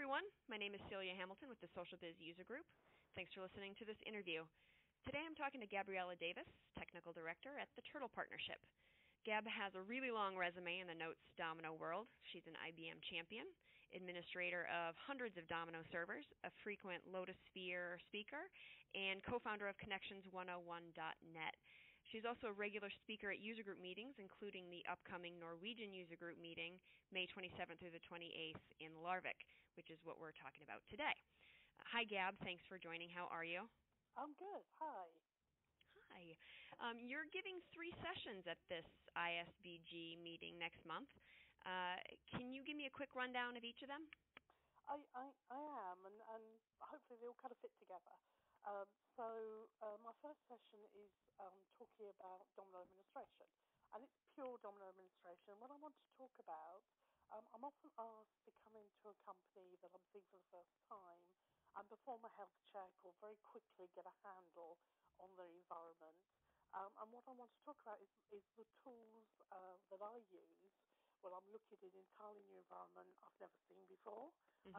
everyone. My name is Celia Hamilton with the Social Biz User Group. Thanks for listening to this interview. Today I'm talking to Gabriella Davis, Technical Director at the Turtle Partnership. Gab has a really long resume in the Notes Domino world. She's an IBM champion, administrator of hundreds of Domino servers, a frequent Lotus Sphere speaker, and co-founder of Connections101.net. She's also a regular speaker at user group meetings, including the upcoming Norwegian User Group meeting, May 27th through the 28th in Larvik, which is what we're talking about today. Hi, Gab. Thanks for joining. How are you? I'm good. Hi. Hi. You're giving 3 sessions at this ISBG meeting next month. Can you give me a quick rundown of each of them? I am, and hopefully they all kind of fit together. My first session is talking about Domino administration, and it's pure Domino administration. What I want to talk about, I'm often asked to come into a company that I'm seeing for the first time and perform a health check or very quickly get a handle on the environment. And what I want to talk about is the tools that I use when I'm looking at an entirely new environment I've never seen before,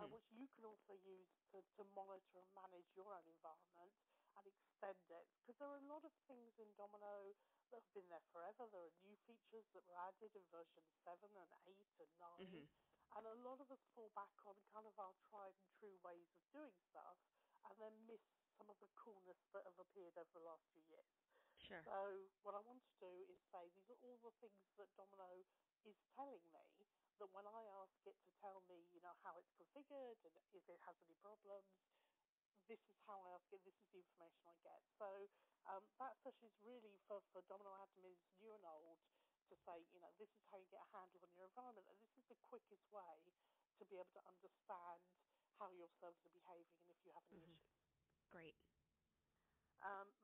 which you can also use to monitor and manage your own environment and extend it. Because there are a lot of things in Domino that have been there forever. There are new features that were added in version 7 and 8 and 9. And a lot of us fall back on kind of our tried and true ways of doing stuff and then miss some of the coolness that have appeared over the last few years. Sure. So what I want to do is say these are all the things that Domino is telling me, that when I ask it to tell me, how it's configured and if it has any problems, this is how I ask it, this is the information I get. So that session is really for Domino admins, new and old, to say, this is how you get a handle on your environment, and this is the quickest way to be able to understand how your servers are behaving and if you have any issues. Great.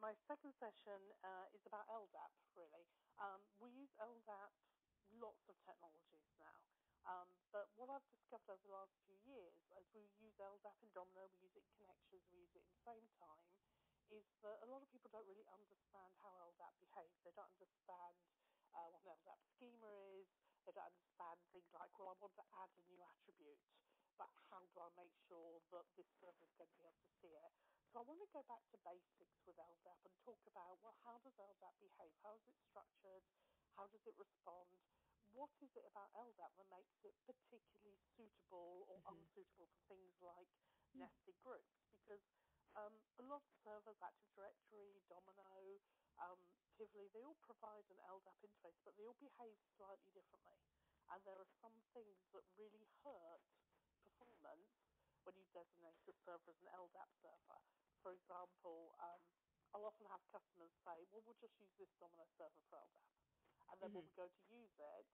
My second session is about LDAP, really. We use LDAP, lots of technologies now. But what I've discovered over the last few years, as we use LDAP in Domino, we use it in Connections, we use it in the same time, is that a lot of people don't really understand how LDAP behaves. They don't understand what an LDAP schema is. They don't understand things like, I want to add a new attribute, but how do I make sure that this server is going to be able to see it? So I want to go back to basics with LDAP and talk about, how does LDAP behave? How is it structured? How does it respond? What is it about LDAP that makes it particularly suitable or unsuitable for things like nested groups? Because a lot of servers, Active Directory, Domino, Tivoli, they all provide an LDAP interface, but they all behave slightly differently. And there are some things that really hurt performance when you designate a server as an LDAP server. For example, I'll often have customers say, we'll just use this Domino server for LDAP. And then when we go to use it,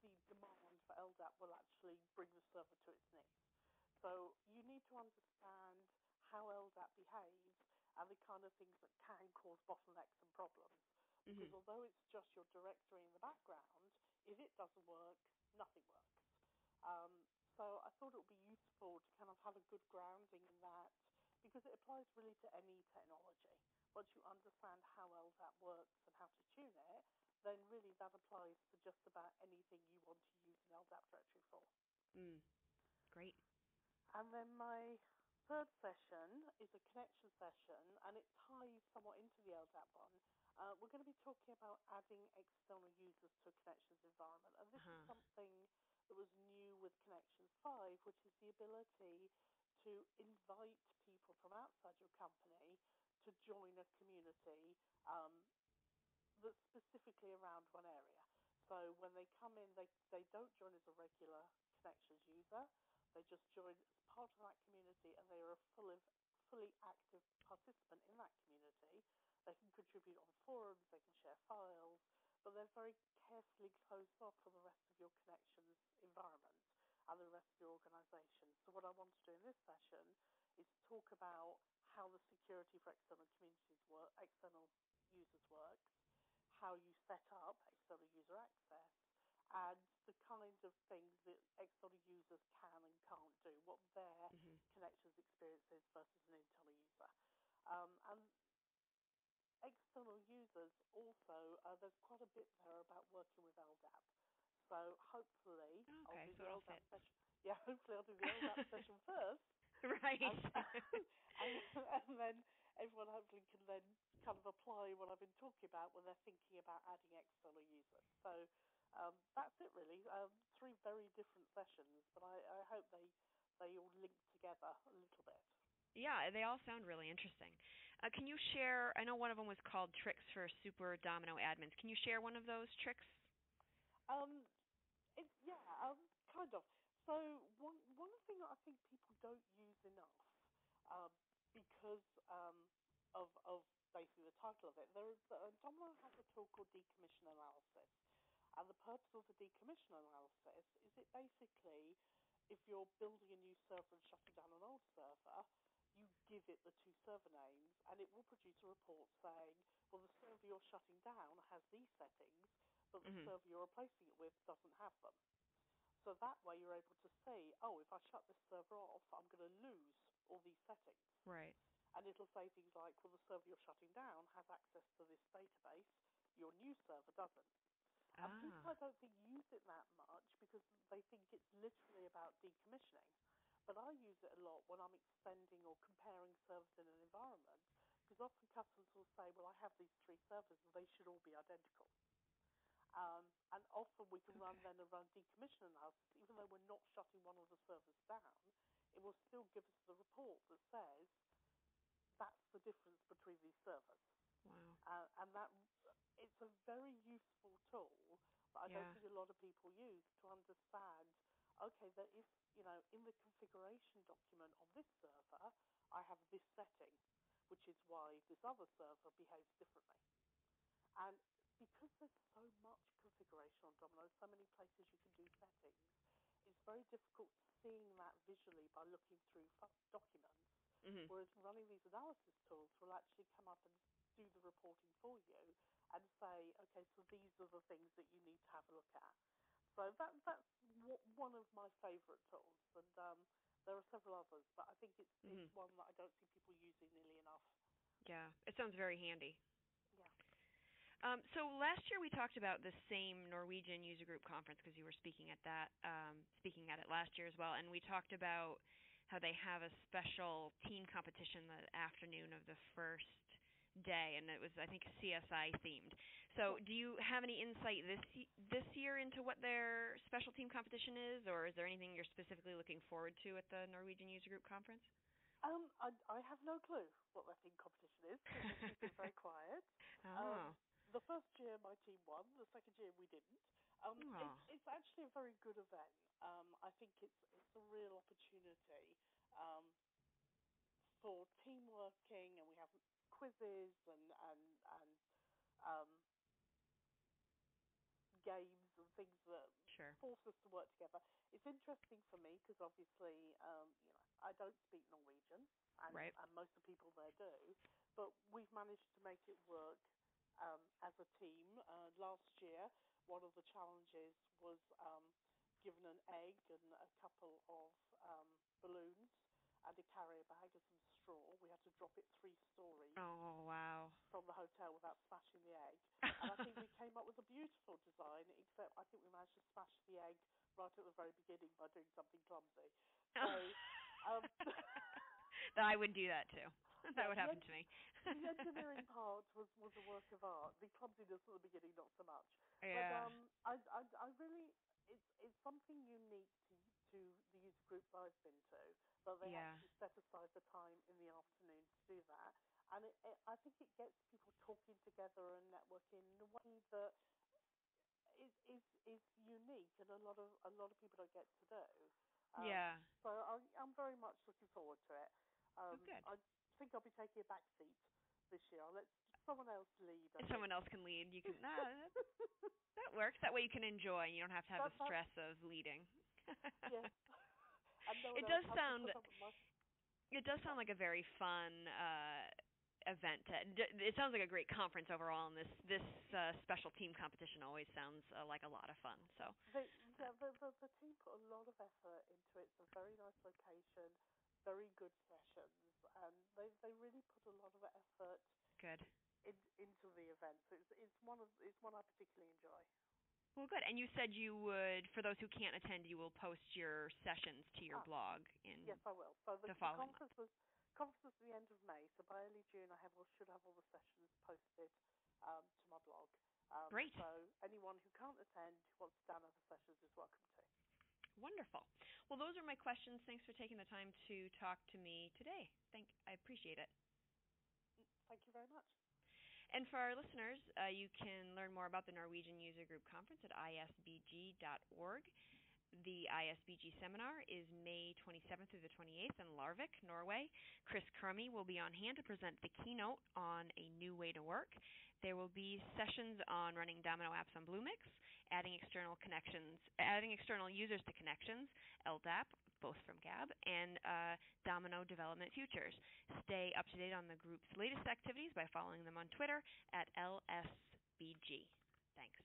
the demand for LDAP will actually bring the server to its knees. So you need to understand how LDAP behaves and the kind of things that can cause bottlenecks and problems. Because although it's just your directory in the background, if it doesn't work, nothing works. So I thought it would be useful to kind of have a good grounding in that, because it applies really to any technology. Once you understand how LDAP works and how to tune it, then really that applies to just about anything you want to use an LDAP directory for. Great. And then my third session is a connection session, and it ties somewhat into the LDAP one. We're going to be talking about adding external users to a Connections environment. And this is something that was new with Connections 5, which is the ability to invite people from outside your company to join a community that's specifically around one area. So when they come in, they don't join as a regular Connections user. They just join as part of that community, and they are a fully active participant in that community. They can contribute on forums, they can share files, but they're very carefully closed off from the rest of your Connections environment and the rest of your organization. So what I want to do in this session is talk about how the security for external users works, how you set up external user access, and the kinds of things that external users can and can't do, what their Connections experience is versus an internal user. And external users also, there's quite a bit there about working with LDAP. So hopefully, so LDAP session. Yeah, hopefully I'll do the LDAP session first. Right. And then everyone hopefully can then kind of apply what I've been talking about when they're thinking about adding external users. So that's it really. 3 very different sessions, but I hope they all link together a little bit. Yeah, they all sound really interesting. Can you share, I know one of them was called Tricks for Super Domino Admins. Can you share one of those tricks? Kind of. So one thing that I think people don't use enough because of basically the title of it, Domino has a tool called decommission analysis. And the purpose of the decommission analysis is it basically, if you're building a new server and shutting down an old server, you give it the 2 server names, and it will produce a report saying, well, the server you're shutting down has these settings, but the server you're replacing it with doesn't have them. So that way you're able to say, oh, if I shut this server off, I'm going to lose all these settings. Right. And it'll say things like, well, the server you're shutting down has access to this database, your new server doesn't. And people, I don't think, use it that much because they think it's literally about decommissioning. But I use it a lot when I'm extending or comparing servers in an environment, because often customers will say, well, I have these 3 servers and they should all be identical. And often we can run decommission analysis, even though we're not shutting one of the servers down, it will still give us the report that says that's the difference between these servers. Wow. And that it's a very useful tool that I don't think a lot of people use to understand, okay, there is, in the configuration document on this server, I have this setting, which is why this other server behaves differently. And because there's so much configuration on Domino, so many places you can do settings, it's very difficult seeing that visually by looking through documents, whereas running these analysis tools will actually come up and do the reporting for you and say, okay, so these are the things that you need to have a look at. So that's one of my favourite tools, and there are several others, but I think it's one that I don't see people using nearly enough. Yeah, it sounds very handy. Yeah. So last year we talked about the same Norwegian User Group conference because you were speaking at it last year as well, and we talked about how they have a special team competition the afternoon of the first day, and it was, I think, CSI themed. So do you have any insight this year into what their special team competition is, or is there anything you're specifically looking forward to at the Norwegian User Group conference? I have no clue what their team competition is, because they keep it very quiet. The first year my team won, the second year we didn't. It's actually a very good event. I think it's a real opportunity for team working, and we have quizzes and games and things that force us to work together. It's interesting for me because obviously, I don't speak Norwegian, and most of the people there do, but we've managed to make it work as a team. Last year, one of the challenges was given an egg and a couple of balloons and a carrier bag and some straw. We had to drop it 3 stories from the hotel without smashing the egg. And I think we came up with a beautiful design, except I think we managed to smash the egg right at the very beginning by doing something clumsy. So, I would do that too. That would happen to me. The engineering part was a work of art. The clumsiness at the beginning, not so much. Yeah. But I really, it's something unique to the user group I've been to, that they actually set aside the time in the afternoon to do that. And I think it gets people talking together and networking in a way that is unique, and a lot of people don't get to do. So I'm very much looking forward to it. Good. I think I'll be taking a back seat this year. I'll let someone else lead. If someone else can lead, you can. That works. That way you can enjoy, and you don't have to have the stress of leading. Yes. It does sound like a very fun event. It sounds like a great conference overall, and this special team competition always sounds like a lot of fun. So the team put a lot of effort into it. It's a very nice location, very good sessions, and they really put a lot of effort into the event. So it's one I particularly enjoy. Well, good. And you said you would, for those who can't attend, you will post your sessions to your blog in yes, I will. So the following conference month. was at the end of May, so by early June should have all the sessions posted to my blog. Great. So anyone who can't attend, who wants to download the sessions, is welcome to. Wonderful. Well, those are my questions. Thanks for taking the time to talk to me today. I appreciate it. Thank you very much. And for our listeners, you can learn more about the Norwegian User Group Conference at isbg.org. The ISBG seminar is May 27th through the 28th in Larvik, Norway. Chris Crummy will be on hand to present the keynote on a new way to work. There will be sessions on running Domino apps on Bluemix, adding external users to connections, LDAP, both from Gab, and Domino development futures. Stay up to date on the group's latest activities by following them on Twitter at LSBG. Thanks.